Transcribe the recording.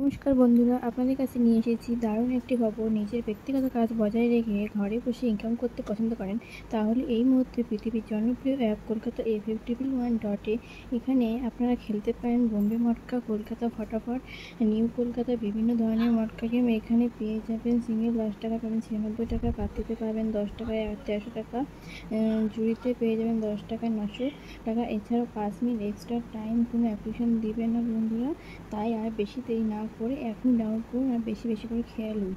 নমস্কার বন্ধুরা, আপনাদের কাছে নিয়ে এসেছি দারুণ একটি খবর। নিজের ব্যক্তিগত কাজ বজায় রেখে ঘরে বসে ইনকাম করতে পছন্দ করেন, তাহলে এই মুহূর্তে পৃথিবীর জনপ্রিয় অ্যাপ কলকাতা A51.1 এখানে আপনারা খেলতে পারেন বোম্বে মটকা, কলকাতা ফটাফট, নিউ কলকাতা, বিভিন্ন ধরনের মটকা গেম এখানে পেয়ে যাবেন। সিঙ্গেল 10 টাকা পাবেন 96 টাকা, পাতিতে পাবেন 10 টাকায় 1300 টাকা, জুড়িতে পেয়ে যাবেন 10 টাকায় 900 টাকা। এছাড়াও 5 মিনিট এক্সট্রা টাইম কোনো অ্যাপ্লিকেশন দিবে না বন্ধুরা। তাই আর বেশি দেরি না করে এখন ডাউনলোড করুন আর বেশি বেশি করে খেলুন।